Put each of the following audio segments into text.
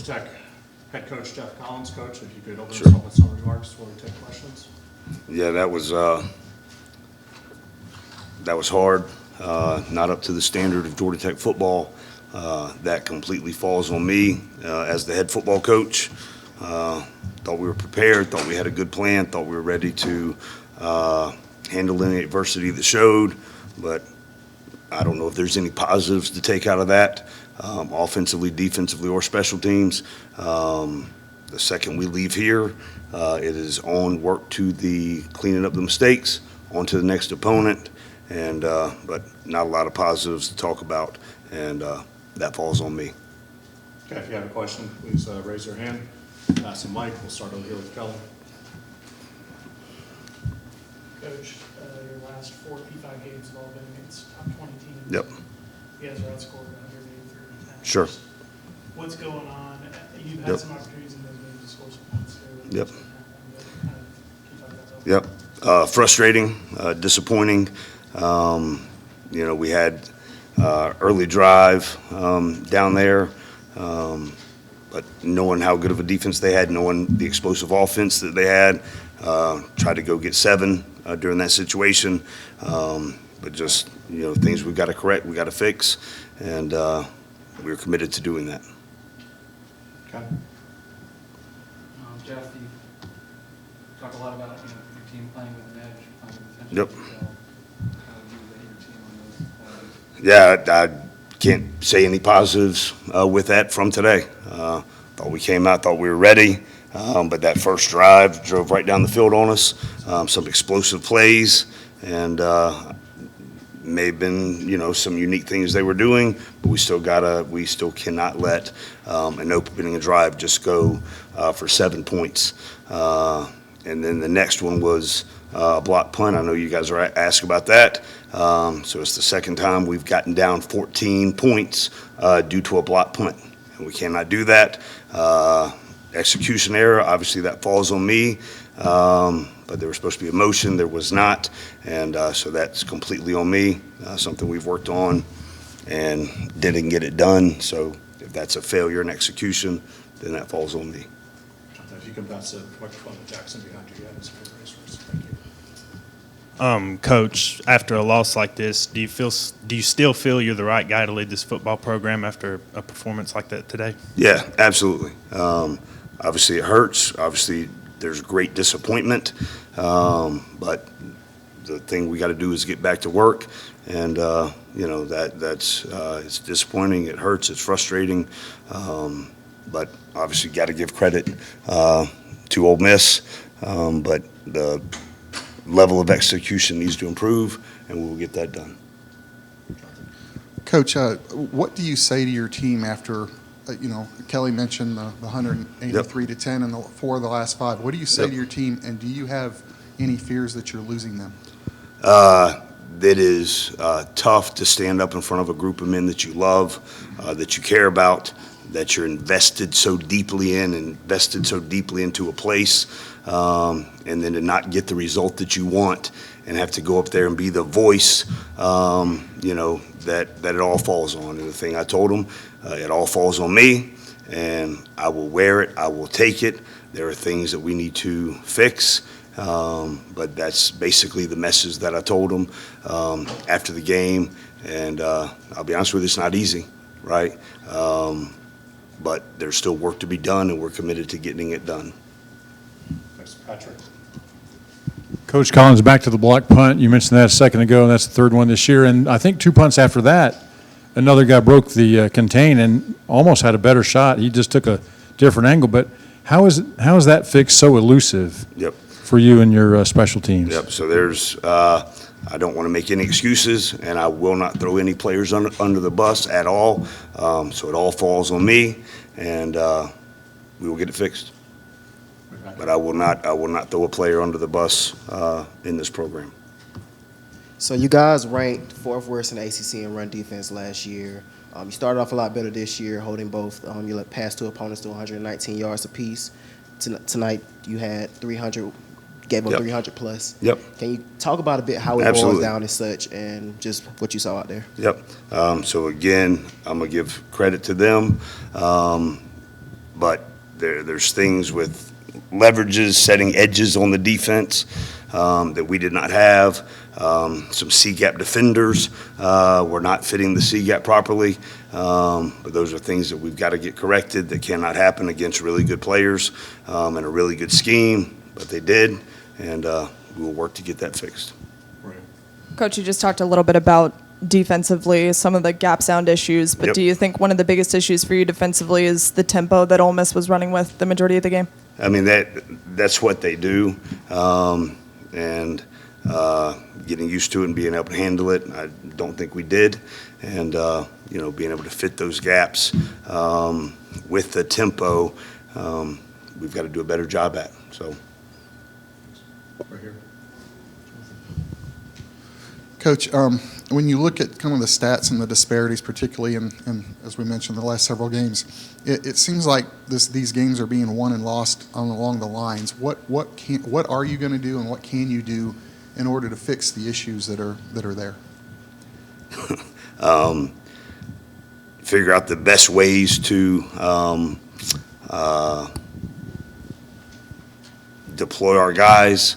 Tech head coach Geoff Collins. Coach, if you could open Sure. us up with some remarks before we take questions. Yeah, that was hard. Not up to the standard of Georgia Tech football. That completely falls on me as the head football coach. Thought we were prepared, thought we had a good plan, thought we were ready to handle any adversity that showed, but I don't know if there's any positives to take out of that, offensively, defensively, or special teams. The second we leave here, it is on work to the cleaning up the mistakes, on to the next opponent, and but not a lot of positives to talk about, and that falls on me. Okay, if you have a question, please raise your hand. Pass the mic. We'll start over here with Kelly. Coach, your last 4 P5 games have all been against top 20 teams. Yep. You guys are outscored 183. Sure. What's going on? You've had Yep. some opportunities in those games to score some points here. Yep. Can you talk about that? Yep. Frustrating, disappointing. You know, we had early drive down there, but knowing how good of a defense they had, knowing the explosive offense that they had, tried to go get 7 during that situation. But just, you know, things we've got to correct, we got to fix, and we're committed to doing that. Okay. Geoff, you talk a lot about your team playing with an edge, playing with Yep. potential. How would you rate your team on those qualities? Yeah, I can't say any positives with that from today. Thought we came out, thought we were ready, but that first drive drove right down the field on us. Some explosive plays, and may have been, you know, some unique things they were doing, but we still cannot let an opening drive just go for 7 points. And then the next one was a block punt. I know you guys are asked about that. So it's the second time we've gotten down 14 points due to a block punt, and we cannot do that. Execution error, obviously that falls on me, but there was supposed to be a motion, there was not, and so that's completely on me, something we've worked on and didn't get it done. So if that's a failure in execution, then that falls on me. If you can pass the microphone to Jackson behind you. Yeah, that's a race first. Thank you. Coach, after a loss like this, do you still feel you're the right guy to lead this football program after a performance like that today? Yeah, absolutely. Obviously, it hurts. Obviously, there's great disappointment, but the thing we got to do is get back to work, and you know that's it's disappointing. It hurts. It's frustrating, but obviously, got to give credit to Ole Miss, but the level of execution needs to improve, and we will get that done. Coach, what do you say to your team after, you know, Kelly mentioned the 183 to 10 and the 4 of the last 5. What do you say to your team, and do you have any fears that you're losing them? That is tough to stand up in front of a group of men that you love, that you care about, that you're invested so deeply in, invested so deeply into a place, and then to not get the result that you want and have to go up there and be the voice, you know, that it all falls on. And the thing I told them, it all falls on me, and I will wear it, I will take it. There are things that we need to fix, but that's basically the message that I told them after the game. And I'll be honest with you, it's not easy, right? But there's still work to be done, and we're committed to getting it done. Thanks, Patrick. Coach Collins, back to the block punt. You mentioned that a second ago, and that's the 3rd one this year. And I think 2 punts after that, another guy broke the contain and almost had a better shot. He just took a different angle. But how is that fix so elusive for you and your special teams? Yep. So there's I don't want to make any excuses, and I will not throw any players under the bus at all. So it all falls on me, and we will get it fixed. But I will not throw a player under the bus in this program. So you guys ranked 4th worst in the ACC in run defense last year. You started off a lot better this year, holding both your pass to opponents to 119 yards apiece. Tonight you had 300, gave up 300 plus. Yep. Can you talk about a bit how it boils down as such and just what you saw out there? Yep. So again, I'm gonna give credit to them. but there's things with leverages, setting edges on the defense that we did not have. Some C-gap defenders were not fitting the C-gap properly. But those are things that we've got to get corrected that cannot happen against really good players and a really good scheme, but they did, and we will work to get that fixed. Right. Coach, you just talked a little bit about defensively, some of the gap sound issues, but Yep. do you think one of the biggest issues for you defensively is the tempo that Ole Miss was running with the majority of the game? I mean, that's what they do, and getting used to it and being able to handle it, I don't think we did. And, being able to fit those gaps with the tempo, we've got to do a better job at. So, Right here. Coach, when you look at kind of the stats and the disparities, particularly in as we mentioned, the last several games, it seems like these games are being won and lost along the lines. What are you going to do, and what can you do in order to fix the issues that are there? figure out the best ways to deploy our guys,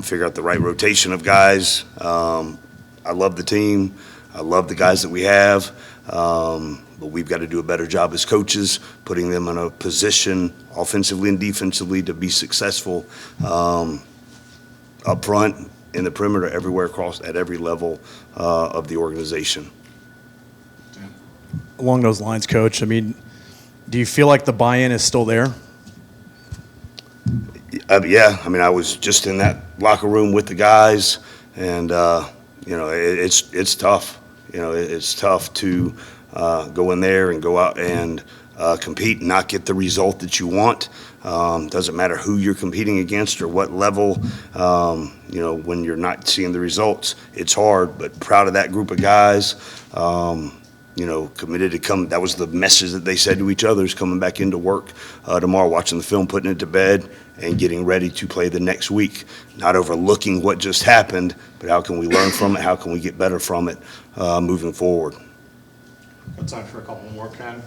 figure out the right rotation of guys. I love the team. I love the guys that we have. But we've got to do a better job as coaches, putting them in a position offensively and defensively to be successful up front, in the perimeter, everywhere across, at every level of the organization. Along those lines, Coach, I mean, do you feel like the buy-in is still there? Yeah, I mean, I was just in that locker room with the guys, and it's tough. It's tough to go in there and go out and compete and not get the result that you want. Doesn't matter who you're competing against or what level. When you're not seeing the results, it's hard. But proud of that group of guys. Committed to come. That was the message that they said to each other, is coming back into work tomorrow, watching the film, putting it to bed, and getting ready to play the next week. Not overlooking what just happened, but how can we learn from it? How can we get better from it moving forward? Got time for a couple more, Ken?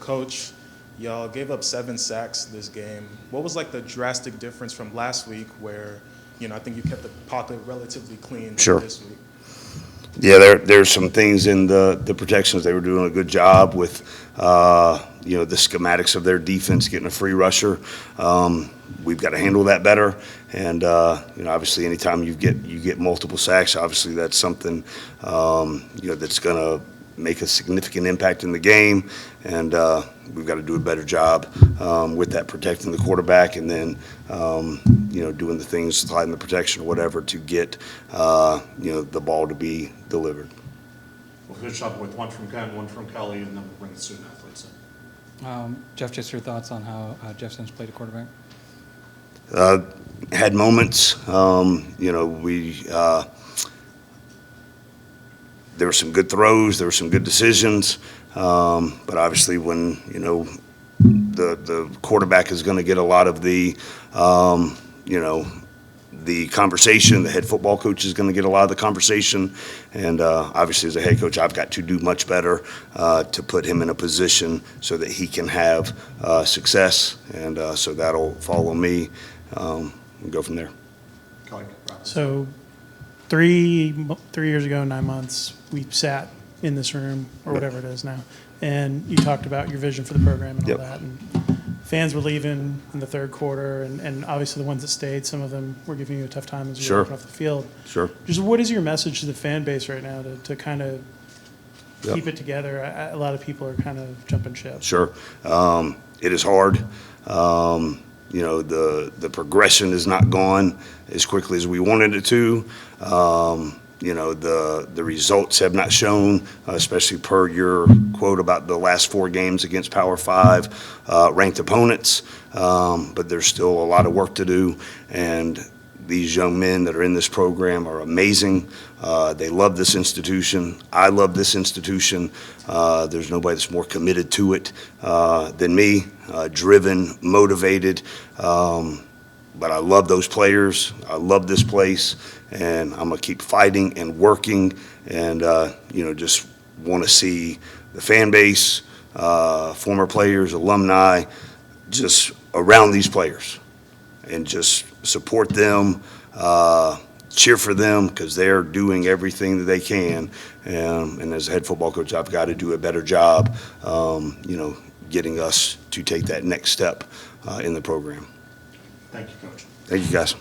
Coach, y'all gave up 7 sacks this game. What was like the drastic difference from last week where, I think you kept the pocket relatively clean Sure. this week? Yeah, there's some things in the protections. They were doing a good job with, the schematics of their defense, getting a free rusher. We've got to handle that better. And, obviously anytime you get multiple sacks, obviously that's something, that's going to make a significant impact in the game. And we've got to do a better job with that, protecting the quarterback, and then, doing the things, sliding the protection or whatever to get, the ball to be delivered. We'll finish up with one from Ken, one from Kelly, and then we'll bring the student athletes in. Geoff, just your thoughts on how Jeff Sims played a quarterback? Had moments, there were some good throws, there were some good decisions, but obviously when, the quarterback is going to get a lot of the, the conversation, the head football coach is going to get a lot of the conversation, and obviously as a head coach, I've got to do much better to put him in a position so that he can have success, and so that'll follow me and go from there. Kelly, wrap us up. So 3 years ago, 9 months, we sat in this room, or whatever it is now, and you talked about your vision for the program and all Yep. that. And fans were leaving in the third quarter, and obviously the ones that stayed, some of them were giving you a tough time as you Sure. walked off the field. Sure. Just what is your message to the fan base right now to kind of Yep. keep it together? A lot of people are kind of jumping ship. Sure. It is hard. The progression is not gone as quickly as we wanted it to. The results have not shown, especially per your quote about the last 4 games against Power 5 ranked opponents. But there's still a lot of work to do, and these young men that are in this program are amazing. They love this institution. I love this institution. There's nobody that's more committed to it than me, driven, motivated. But I love those players. I love this place, and I'm going to keep fighting and working and, just want to see the fan base, former players, alumni, just around these players and just support them, cheer for them because they're doing everything that they can. And as a head football coach, I've got to do a better job, getting us to take that next step in the program. Thank you, Coach. Thank you, guys.